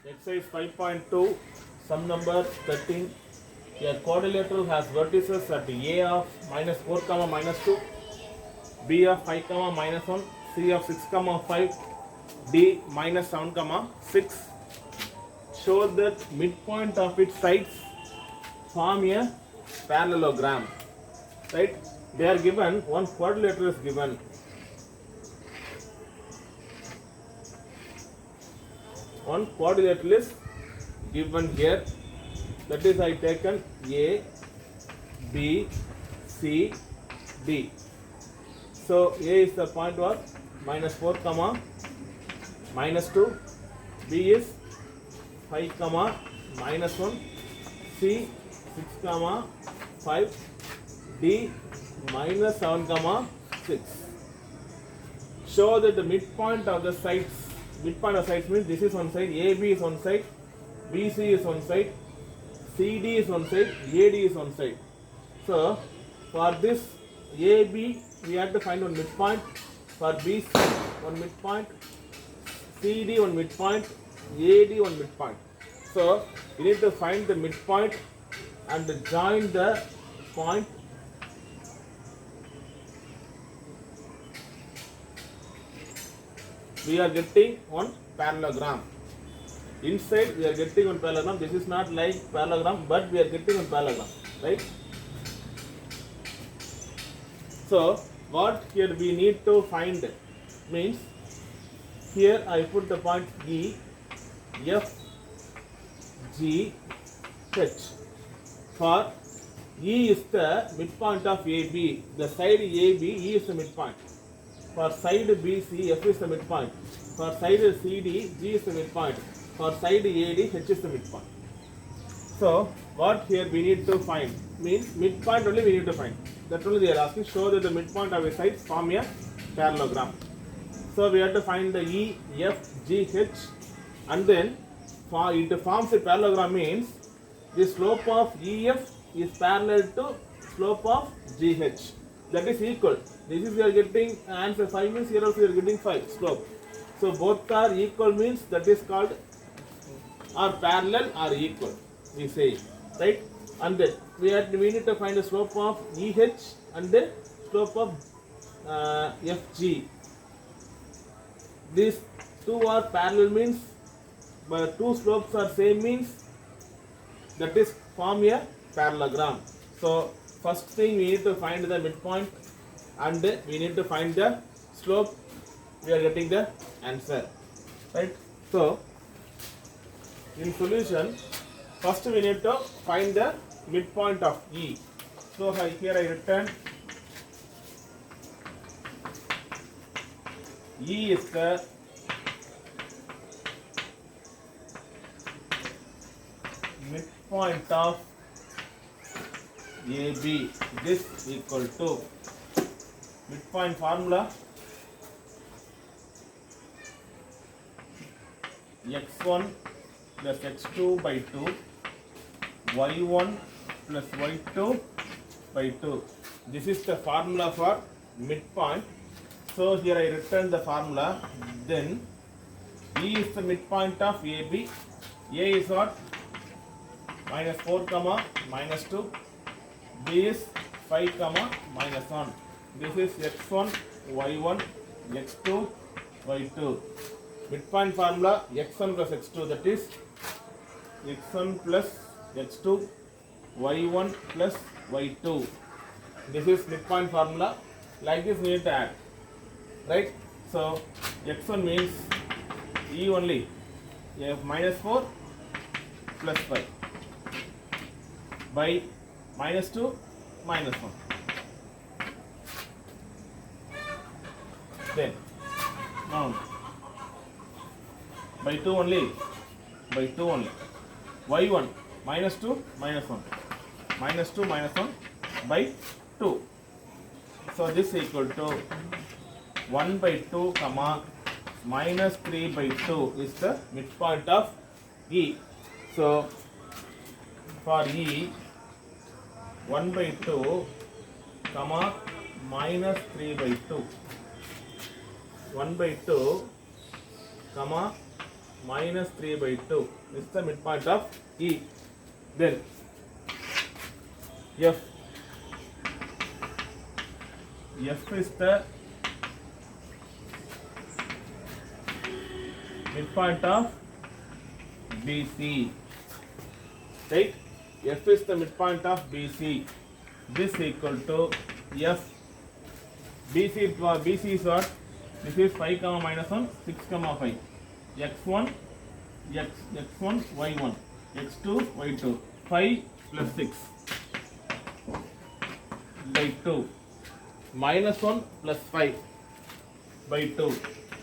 Exercise 5.2, sum number 13. A quadrilateral has vertices at A of minus 4 comma minus 2, B of 5 comma minus 1, C of 6 comma 5, D minus 7 comma 6. Show that midpoint of its sides form a parallelogram. Right? They are given, one quadrilateral is given. One quadrilateral is given here. That is, I taken A, B, C, D. So A is the point was minus 4 comma minus 2, B is 5 comma minus 1, C 6 comma 5, D minus 7 comma 6. Show that the midpoint of the sides, midpoint of sides means this is one side, AB is one side, BC is one side, CD is one side, AD is one side. So for this AB we have to find one midpoint, for BC one midpoint, CD one midpoint, AD one midpoint. So we need to find the midpoint and join the point. We are getting one parallelogram. Inside we are getting one parallelogram. This is not like parallelogram, but we are getting one parallelogram, right? So what here we need to find means, here I put the point E, F, G, H. For E is the midpoint of AB. The side AB, E is the midpoint. For side BC, F is the midpoint. For side CD, G is the midpoint. For side AD, H is the midpoint. So what here we need to find means midpoint only we need to find. That only they are asking. Show that the midpoint of a side form a parallelogram. So we have to find the E, F, G, H, and then it forms a parallelogram means the slope of EF is parallel to slope of GH. That is equal. This is we are getting answer 5 means here also we are getting 5 slope. So both are equal means that is called or parallel or equal. We say, right? And then we need to find the slope of EH and then slope of FG. These two are parallel means, but two slopes are same means that is form a parallelogram. So first thing we need to find the midpoint and we need to find the slope. We are getting the answer, right? So in solution, first we need to find the midpoint of E. So here I written E is the midpoint of AB. This equal to midpoint formula x1 plus x2 by 2, y1 plus y2 by 2. This is the formula for midpoint. So here I written the formula. Then E is the midpoint of AB. A is what? Minus 4 comma minus 2. B is 5 comma minus 1. This is x1, y1, x2, y2. Midpoint formula x1 plus x2, that is x1 plus x2, y1 plus y2. This is midpoint formula. Like this we need to add, right? So x1 means E only, minus 4 plus 5 by minus 2 minus 1. Then now by 2 only, by 2 only. Y1 minus 2 minus 1, minus 2 minus 1 by 2. So this equal to 1 by 2 comma minus 3 by 2 is the midpoint of E. So for E, 1 by 2 comma minus 3 by 2, 1 by 2 comma minus 3 by 2. This is the midpoint of E. Then F. F is the midpoint of BC. Right? F is the midpoint of BC. This equal to F. BC is what? This is 5 comma minus 1, 6 comma 5. X1, X1, Y1, X2, Y2. 5 plus 6 by 2. Minus 1 plus 5 by 2.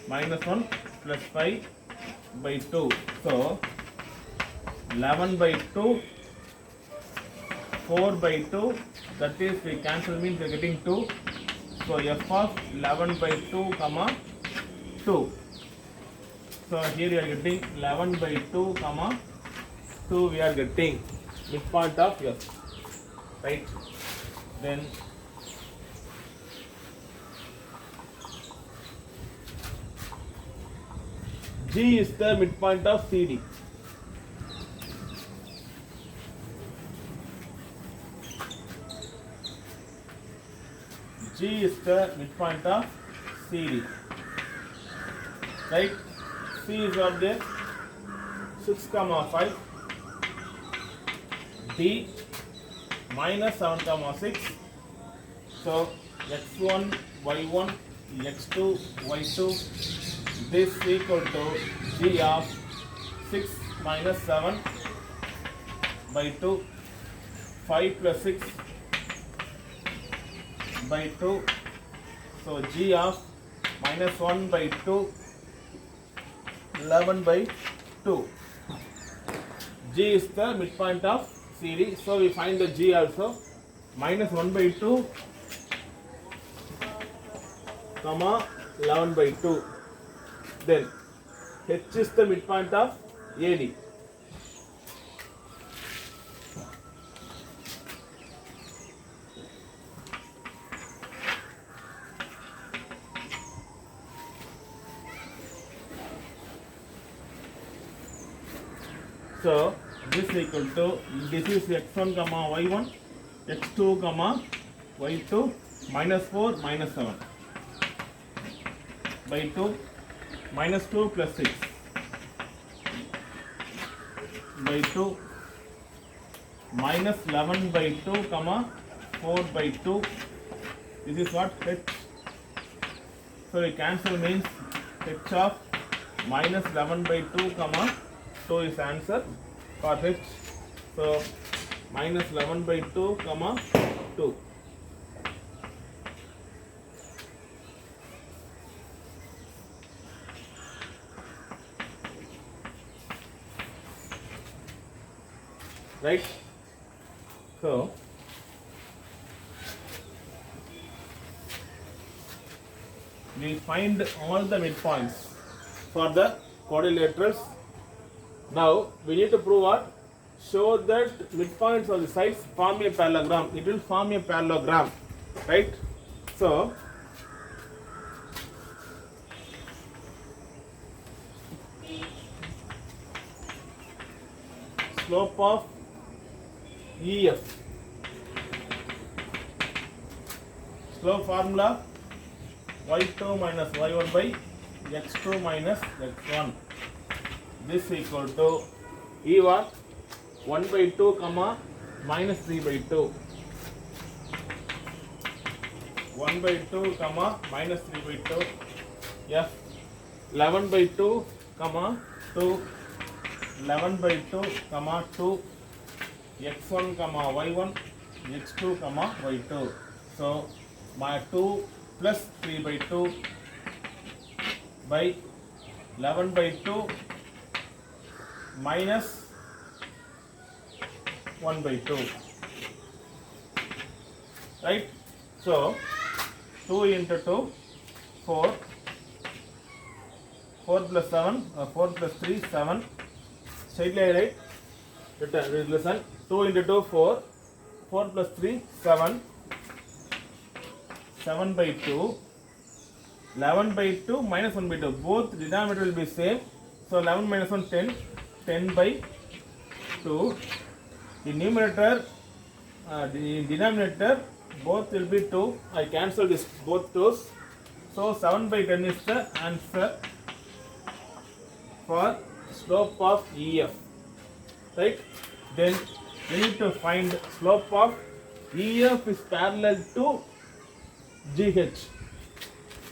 Minus 1 plus 5 by 2. So 11 by 2, 4 by 2. That is, we cancel means we are getting 2. So F of 11 by 2 comma 2. So here we are getting 11 by 2 comma 2. We are getting midpoint of F. Right? Then G is the midpoint of CD. G is the midpoint of CD. Right? C is what there? 6 comma 5. D minus 7 comma 6. So X1, Y1, X2, Y2. This equal to G of 6 minus 7 by 2. 5 plus 6 by 2. So G of minus 1 by 2, 11 by 2. G is the midpoint of CD. So we find the G also. Minus 1 by 2 comma 11 by 2. Then H is the midpoint of AD. So this equal to, this is x1 comma y1, x2 comma y2, minus 4 minus 7 by 2, minus 2 plus 6 by 2, minus 11 by 2 comma 4 by 2. This is what? H. So we cancel means H of minus 11 by 2 comma 2 is answer for H. So minus 11 by 2 comma 2. Right? So we find all the midpoints for the quadrilaterals. Now we need to prove what? Show that midpoints of the sides form a parallelogram. It will form a parallelogram, right? So slope of EF, slope formula y2 minus y1 by x2 minus x1. This equal to E what? 1 by 2 comma minus 3 by 2. 1 by 2 comma minus 3 by 2. F 11 by 2 comma 2. 11 by 2 comma 2. X1 comma y1, x2 comma y2. So my 2 plus 3 by 2 by 11 by 2 minus 1 by 2. Right? So 2 into 2, 4. 4 plus 7, 4 plus 3, 7. Straight line, right? Listen. 2 into 2, 4. 4 plus 3, 7. 7 by 2. 11 by 2 minus 1 by 2. Both denominator will be same. So 11 minus 1, 10. 10 by 2. The numerator, the denominator, both will be 2. I cancel this both 2's. So 7 by 10 is the answer for slope of EF. Right? Then we need to find slope of EF is parallel to GH.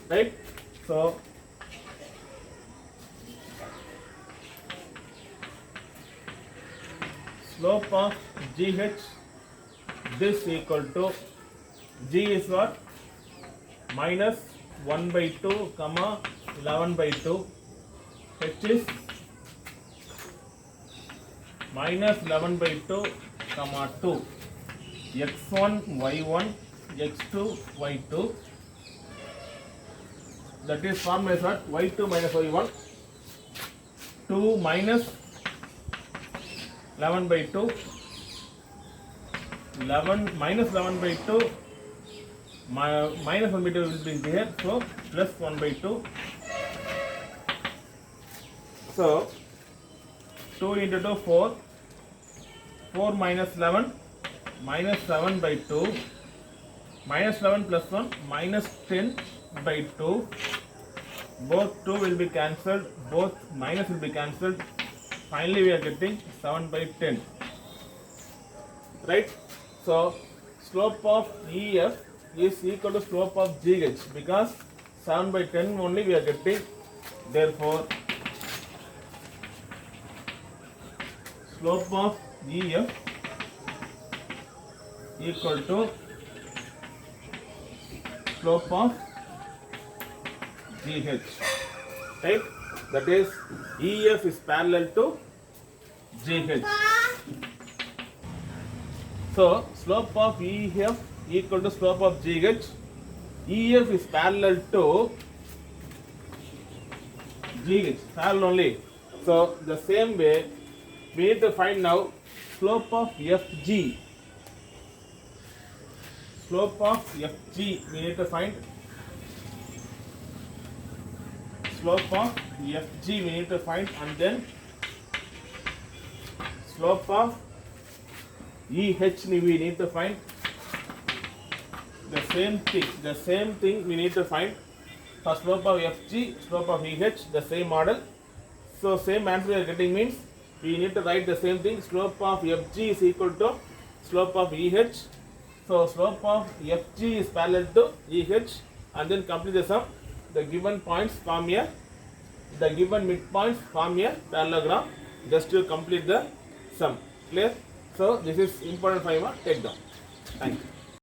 Right? So slope of GH, this equal to G is what? Minus 1 by 2 comma 11 by 2. H is minus 11 by 2 comma 2. X1 Y1 X2 Y2. That is formula is what? Y2 minus Y1. 2 minus 11 by 2. 11 minus 11 by 2. Minus 1 by 2 will be here. So plus 1 by 2. So 2 into 2 4. 4 minus 11 minus 7 by 2. Minus 11 plus 1 minus 10 by 2. Both 2 will be cancelled. Both minus will be cancelled. Finally we are getting 7 by 10. Right? So slope of EF is equal to slope of GH because 7 by 10 only we are getting. Therefore slope of EF equal to slope of GH. Right? That is EF is parallel to GH. So slope of EF equal to slope of GH. EF is parallel to GH, parallel only. So the same way we need to find now slope of FG. Slope of FG we need to find. Slope of FG we need to find, and then slope of EH we need to find. The same thing we need to find for slope of FG, slope of EH, the same model. So same answer we are getting means we need to write the same thing. Slope of FG is equal to slope of EH. So slope of FG is parallel to EH, and then complete the sum. The given points form a, the given midpoints form a parallelogram just to complete the sum. Clear? So this is important for you. Take down. Thank you.